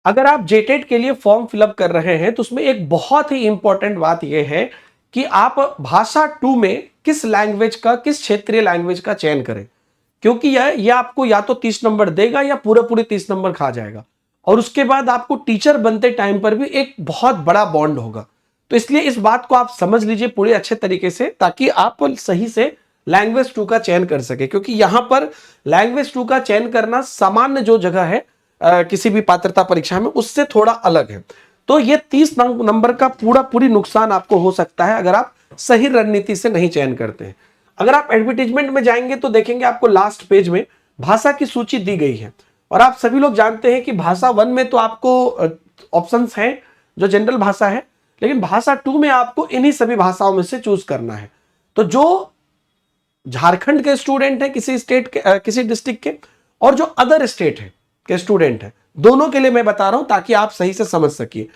अगर आप जेटेट के लिए फॉर्म फिलअप कर रहे हैं तो उसमें एक बहुत ही इंपॉर्टेंट बात यह है कि आप भाषा 2 में किस लैंग्वेज का, किस क्षेत्रीय लैंग्वेज का चयन करें, क्योंकि यह आपको या तो 30 नंबर देगा या पूरे पूरे 30 नंबर खा जाएगा। और उसके बाद आपको टीचर बनते टाइम पर भी एक बहुत बड़ा बॉन्ड होगा। तो इसलिए इस बात को आप समझ लीजिए पूरे अच्छे तरीके से, ताकि आप सही से लैंग्वेज 2 का चयन कर सके। क्योंकि यहां पर लैंग्वेज 2 का चयन करना सामान्य जो जगह है किसी भी पात्रता परीक्षा में, उससे थोड़ा अलग है। तो ये 30 नंबर का पूरी नुकसान आपको हो सकता है अगर आप सही रणनीति से नहीं चयन करते हैं। अगर आप एडवर्टीजमेंट में जाएंगे तो देखेंगे आपको लास्ट पेज में भाषा की सूची दी गई है। और आप सभी लोग जानते हैं कि भाषा 1 में तो आपको ऑप्शंस हैं जो जनरल भाषा है, लेकिन भाषा 2 में आपको इन्हीं सभी भाषाओं में से चूज करना है। तो जो झारखंड के स्टूडेंट हैं किसी स्टेट के, किसी डिस्ट्रिक्ट के, और जो अदर स्टेट है के स्टूडेंट हैं, दोनों के लिए मैं बता रहा हूं ताकि आप सही से समझ सकिए।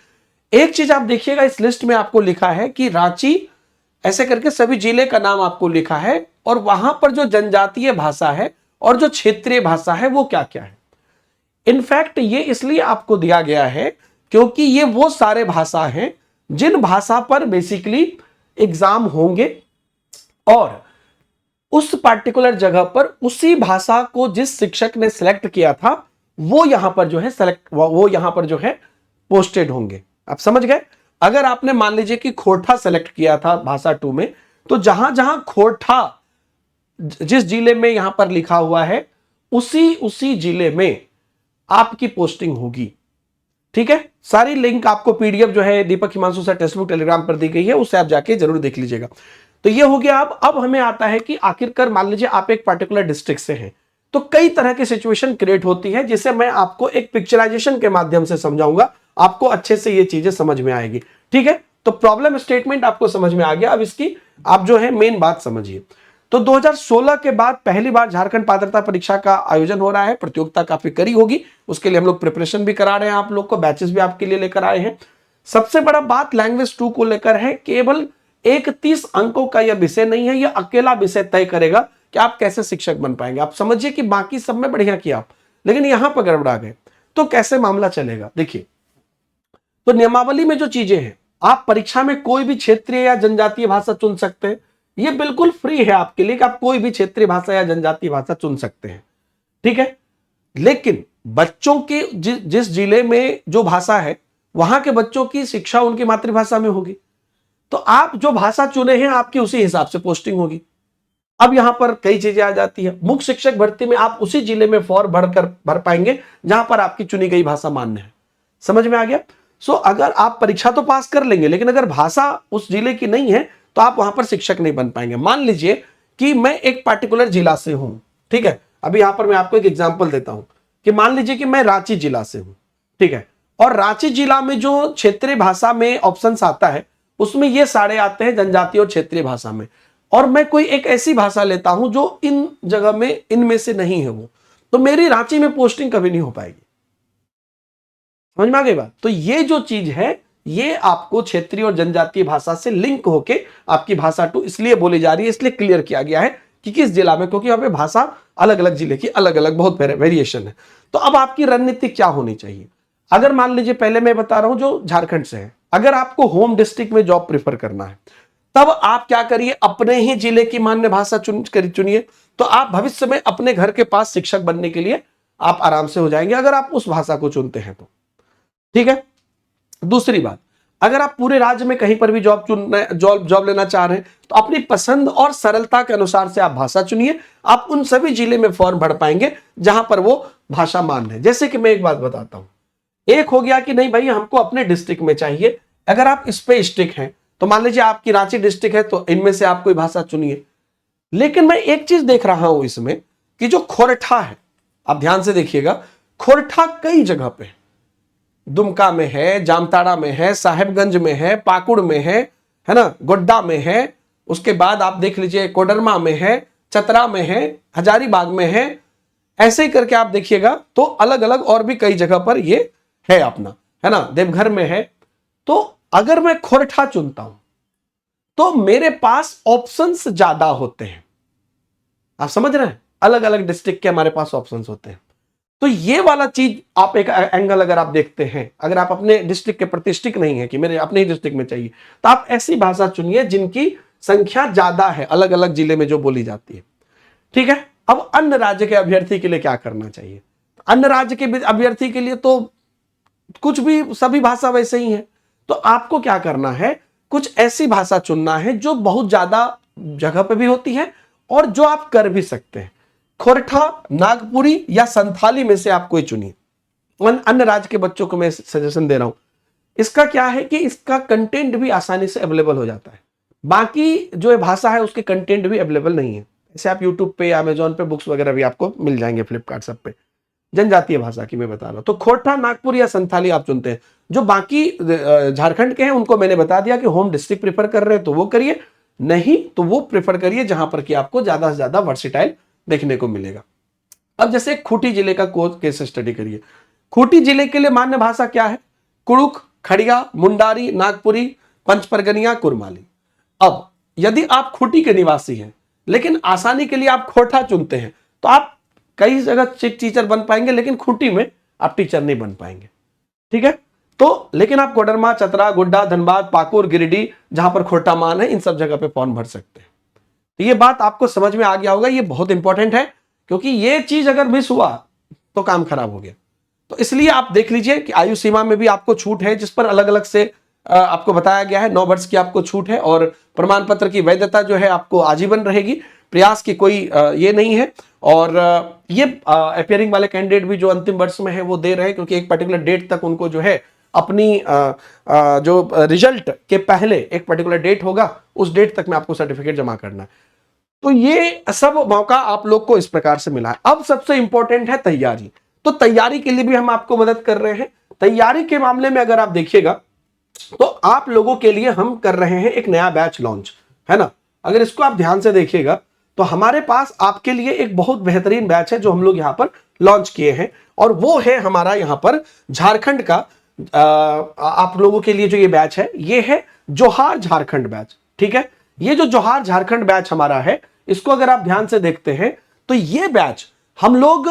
एक चीज आप देखिएगा, इस लिस्ट में आपको लिखा है कि रांची ऐसे करके सभी जिले का नाम आपको लिखा है, और वहां पर जो जनजातीय भाषा है और जो क्षेत्रीय भाषा है वो क्या क्या है। इनफैक्ट ये इसलिए आपको दिया गया है क्योंकि ये वो सारे भाषा हैं जिन भाषा पर बेसिकली एग्जाम होंगे, और उस पार्टिकुलर जगह पर उसी भाषा को जिस शिक्षक ने सिलेक्ट किया था वो यहां पर जो है वो यहां पर जो है पोस्टेड होंगे। आप समझ गए। अगर आपने मान लीजिए कि खोरठा सेलेक्ट किया था भाषा 2 में, तो जहां जहां खोरठा जिस जिले में यहां पर लिखा हुआ है उसी जिले में आपकी पोस्टिंग होगी। ठीक है। सारी लिंक आपको पीडीएफ जो है दीपक हिमांशु सर टेक्स्टबुक टेलीग्राम पर दी गई है, उससे आप जाके जरूर देख लीजिएगा। तो ये हो गया। अब हमें आता है कि आखिरकार मान लीजिए आप एक पर्टिकुलर डिस्ट्रिक्ट से हैं, तो कई तरह की सिचुएशन क्रिएट होती है, जिसे मैं आपको एक पिक्चराइजेशन के माध्यम से समझाऊंगा, आपको अच्छे से ये चीजें समझ में आएगी। ठीक है। तो प्रॉब्लम स्टेटमेंट आपको समझ में आ गया। अब इसकी आप जो है मेन बात समझिए। तो 2016 के बाद पहली बार झारखंड पात्रता परीक्षा का आयोजन हो रहा है। प्रतियोगिता काफी कड़ी होगी, उसके लिए हम लोग प्रिपरेशन भी करा रहे हैं, आप लोग को बैचेस भी आपके लिए लेकर आए हैं। सबसे बड़ा बात लैंग्वेज 2 को लेकर है, केवल एक 30 अंकों का यह विषय नहीं है, यह अकेला विषय तय करेगा कि आप कैसे शिक्षक बन पाएंगे। आप समझिए कि बाकी सब में बढ़िया किया आप, लेकिन यहां पर गड़बड़ा गए तो कैसे मामला चलेगा। देखिए, तो नियमावली में जो चीजें हैं, आप परीक्षा में कोई भी क्षेत्रीय या जनजातीय भाषा चुन सकते हैं। यह बिल्कुल फ्री है आपके लिए कि आप कोई भी क्षेत्रीय भाषा या जनजातीय भाषा चुन सकते हैं। ठीक है। लेकिन बच्चों के जिस जिले में जो भाषा है वहां के बच्चों की शिक्षा उनकी मातृभाषा में होगी, तो आप जो भाषा चुने हैं आपकी उसी हिसाब से पोस्टिंग होगी। अब यहां पर कई चीजें आ जाती है। मुख्य शिक्षक भर्ती में आप उसी जिले में फॉर्म भर पाएंगे जहां पर आपकी चुनी गई भाषा मान्य है। समझ में आ गया। अगर आप परीक्षा तो पास कर लेंगे, लेकिन अगर भाषा उस जिले की नहीं है तो आप वहां पर शिक्षक नहीं बन पाएंगे। मान लीजिए कि मैं एक पार्टिकुलर जिला से हूं। ठीक है। अभी यहां पर मैं आपको एक एग्जांपल देता हूं कि मान लीजिए कि मैं रांची जिला से हूं। ठीक है। और रांची जिला में जो क्षेत्रीय भाषा में ऑप्शंस आता है उसमें ये सारे आते हैं जनजातीय और क्षेत्रीय भाषा में, और मैं कोई एक ऐसी भाषा लेता हूं जो इन जगह में इनमें से नहीं है, वो तो मेरी रांची में पोस्टिंग कभी नहीं हो पाएगी। समझ में आ गई बात। तो ये जो चीज है ये आपको क्षेत्रीय और जनजातीय भाषा से लिंक होके आपकी भाषा 2 इसलिए बोली जा रही है, इसलिए क्लियर किया गया है कि किस जिला में, क्योंकि यहाँ पे भाषा अलग अलग जिले की अलग अलग बहुत वेरिएशन है। तो अब आपकी रणनीति क्या होनी चाहिए। अगर मान लीजिए, पहले मैं बता रहा हूं जो झारखंड से है, अगर आपको होम डिस्ट्रिक्ट में जॉब प्रेफर करना है तब आप क्या करिए, अपने ही जिले की मान्य भाषा चुनिए। तो आप भविष्य में अपने घर के पास शिक्षक बनने के लिए आप आराम से हो जाएंगे अगर आप उस भाषा को चुनते हैं तो। ठीक है। दूसरी बात, अगर आप पूरे राज्य में कहीं पर भी जॉब लेना चाह रहे हैं तो अपनी पसंद और सरलता के अनुसार से आप भाषा चुनिए। आप उन सभी जिले में फॉर्म भर पाएंगे जहां पर वो भाषा मान्य है। जैसे कि मैं एक बात बताता हूं, एक हो गया कि नहीं भाई हमको अपने डिस्ट्रिक्ट में चाहिए, अगर आप इस पे स्टिक हैं तो मान लीजिए आपकी रांची डिस्ट्रिक्ट है तो इनमें से आप कोई भाषा चुनिए। लेकिन मैं एक चीज देख रहा हूं इसमें कि जो खोरठा है, आप ध्यान से देखिएगा, खोरठा कई जगह पे है। दुमका में है, जामताड़ा में है, साहेबगंज में है, पाकुड़ में है ना, गोड्डा में है, उसके बाद आप देख लीजिए कोडरमा में है, चतरा में है, हजारीबाग में है। ऐसे ही करके आप देखिएगा तो अलग अलग और भी कई जगह पर ये है अपना, है ना, देवघर में है। तो अगर मैं खोरठा चुनता हूं तो मेरे पास ऑप्शंस ज्यादा होते हैं। आप समझ रहे हैं, अलग अलग डिस्ट्रिक्ट के हमारे पास ऑप्शंस होते हैं। तो ये वाला चीज आप एक एंगल अगर आप देखते हैं, अगर आप अपने डिस्ट्रिक्ट के प्रति स्टिक नहीं है कि मेरे अपने ही डिस्ट्रिक्ट में चाहिए, तो आप ऐसी भाषा चुनिए जिनकी संख्या ज्यादा है अलग अलग जिले में जो बोली जाती है। ठीक है, अब अन्य राज्य के अभ्यर्थी के लिए क्या करना चाहिए? अन्य राज्य के अभ्यर्थी के लिए तो कुछ भी, सभी भाषा वैसे ही है। तो आपको क्या करना है, कुछ ऐसी भाषा चुनना है जो बहुत ज्यादा जगह पे भी होती है और जो आप कर भी सकते हैं। खोरठा, नागपुरी या संथाली में से आप कोई चुनिए। अन्य राज्य के बच्चों को मैं सजेशन दे रहा हूं। इसका क्या है कि इसका कंटेंट भी आसानी से अवेलेबल हो जाता है। बाकी जो भाषा है उसके कंटेंट भी अवेलेबल नहीं है। जैसे आप यूट्यूब पे या अमेजोन पे बुक्स वगैरह भी आपको मिल जाएंगे, फ्लिपकार्ट सब पे। जनजातीय भाषा की मैं बता रहा हूं, तो खोरठा, नागपुर या संथाली आप चुनते हैं। जो बाकी झारखंड के हैं उनको मैंने बता दिया कि होम डिस्ट्रिक्ट प्रेफर कर रहे हैं तो वो करिए, नहीं तो वो प्रेफर करिए जहां पर कि आपको ज्यादा से ज्यादा वर्सेटाइल देखने को मिलेगा। अब जैसे खूंटी जिले का केस स्टडी करिए। खूंटी जिले के लिए मान्य भाषा क्या है? कुड़ुक, खड़िया, मुंडारी, नागपुरी, पंचपरगनिया, कुरमाली। अब यदि आप खूंटी के निवासी हैं लेकिन आसानी के लिए आप खोरठा चुनते हैं तो आप कई जगह टीचर बन पाएंगे, लेकिन खूंटी में आप टीचर नहीं बन पाएंगे। ठीक है, तो लेकिन आप कोडरमा, चतरा, गोड्डा, धनबाद, पाकुड़, गिरिडीह, जहां पर खोरठा मान है, इन सब जगह पे फॉर्म भर सकते हैं। तो ये बात आपको समझ में आ गया होगा, ये बहुत इंपॉर्टेंट है, क्योंकि ये चीज अगर मिस हुआ तो काम खराब हो गया। तो इसलिए आप देख लीजिए कि आयु सीमा में भी आपको छूट है, जिस पर अलग अलग से आपको बताया गया है। 9 वर्ष की आपको छूट है और प्रमाण पत्र की वैधता जो है आपको आजीवन रहेगी। प्रयास की कोई ये नहीं है। और ये अपियरिंग वाले कैंडिडेट भी जो अंतिम वर्ष में है वो दे रहे हैं, क्योंकि एक पर्टिकुलर डेट तक उनको जो है अपनी जो रिजल्ट के पहले एक पर्टिकुलर डेट होगा, उस डेट तक में आपको सर्टिफिकेट जमा करना है। तो ये सब मौका आप लोग को इस प्रकार से मिला है। अब सबसे इंपॉर्टेंट है तैयारी। तो तैयारी के लिए भी हम आपको मदद कर रहे हैं। तैयारी के मामले में अगर आप देखिएगा तो आप लोगों के लिए हम कर रहे हैं एक नया बैच लॉन्च, है ना। अगर इसको आप ध्यान से देखिएगा तो हमारे पास आपके लिए एक बहुत बेहतरीन बैच है जो हम लोग यहां पर लॉन्च किए हैं, और वो है हमारा यहां पर झारखंड का आप लोगों के लिए जो ये बैच है, ये है जोहार झारखंड बैच। ठीक है, ये जो जोहार झारखंड बैच हमारा है, इसको अगर आप ध्यान से देखते हैं तो ये बैच हम लोग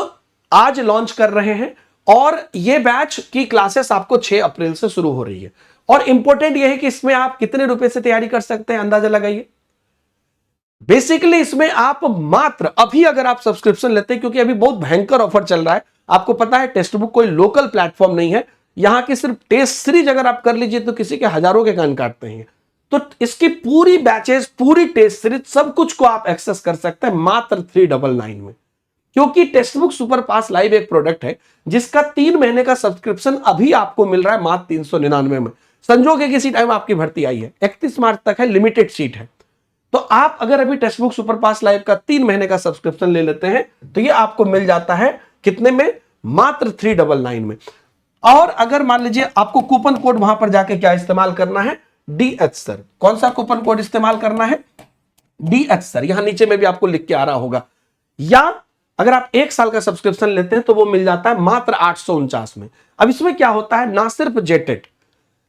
आज लॉन्च कर रहे हैं, और ये बैच की क्लासेस आपको 6 अप्रैल से शुरू हो रही है। और इंपॉर्टेंट ये है कि इसमें आप कितने रुपए से तैयारी कर सकते हैं, अंदाजा लगाइए। बेसिकली इसमें आप मात्र अभी अगर आप सब्सक्रिप्शन लेते हैं, क्योंकि अभी बहुत भयंकर ऑफर चल रहा है, आपको पता है टेक्स्ट बुक कोई लोकल प्लेटफॉर्म नहीं है, यहां की सिर्फ टेस्ट सीरीज अगर आप कर लीजिए तो किसी के हजारों के कान काटते हैं। तो इसकी पूरी बैचेस, पूरी टेस्ट सीरीज, सब कुछ को आप एक्सेस कर सकते हैं मात्र 399 में। क्योंकि टेक्स्ट बुक सुपर पास लाइव एक प्रोडक्ट है जिसका 3 महीने का सब्सक्रिप्शन अभी आपको मिल रहा है मात्र 399 में। संजो के किसी टाइम आपकी भर्ती आई है, 31 मार्च तक है, लिमिटेड सीट है। तो आप अगर अभी टेक्स्ट बुक सुपर पास लाइव का 3 महीने का सब्सक्रिप्शन ले लेते हैं तो ये आपको मिल जाता है कितने में? मात्र 399 में। और अगर मान लीजिए आपको कूपन कोड वहां पर जाके क्या इस्तेमाल करना है? DH sir. कौन सा कूपन कोड इस्तेमाल करना है? DH sir. यहां नीचे में भी आपको लिख के आ रहा होगा। या अगर आप 1 साल का सब्सक्रिप्शन लेते हैं तो वो मिल जाता है मात्र 849 में। अब इसमें क्या होता है, ना सिर्फ जेटेट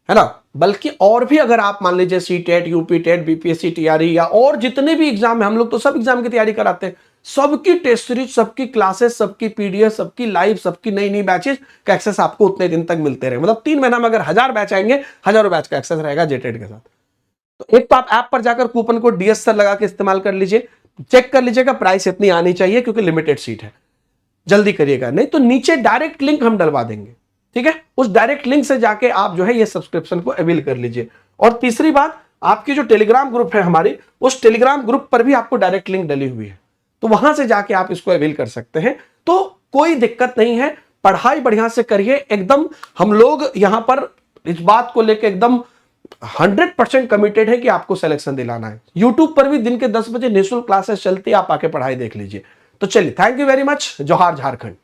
है ना, बल्कि और भी अगर आप मान लीजिए CTET, UP TET, BPSC, TRE या और जितने भी एग्जाम है, हम लोग तो सब एग्जाम की तैयारी कराते हैं, सबकी टेस्ट सीरीज, सबकी क्लासेस, सबकी पीडीएफ, सबकी लाइव, सबकी नई नई बैचेस का एक्सेस आपको उतने दिन तक मिलते रहे। मतलब 3 महीना में अगर 1000 बैच आएंगे, हजारों बैच का एक्सेस रहेगा जेटेट के साथ। तो एक तो आप ऐप पर जाकर कूपन कोड DS सर लगा के इस्तेमाल कर लीजिए, चेक कर लीजिएगा प्राइस इतनी आनी चाहिए क्योंकि लिमिटेड सीट है, जल्दी करिएगा, नहीं तो नीचे डायरेक्ट लिंक हम डलवा देंगे। ठीक है, उस डायरेक्ट लिंक से जाके आप जो है ये सब्सक्रिप्शन को अवेल कर लीजिए। और तीसरी बात, आपकी जो टेलीग्राम ग्रुप है हमारी, उस टेलीग्राम ग्रुप पर भी आपको डायरेक्ट लिंक डली हुई है, तो वहां से जाके आप इसको अवेल कर सकते हैं। तो कोई दिक्कत नहीं है, पढ़ाई बढ़िया से करिए एकदम। हम लोग यहां पर इस बात को लेकर एकदम 100% कमिटेड है कि आपको सिलेक्शन दिलाना है। यूट्यूब पर भी दिन के 10 बजे निःशुल्क क्लासेस चलती है, आप आके पढ़ाई देख लीजिए। तो चलिए, थैंक यू वेरी मच। जोहार झारखंड।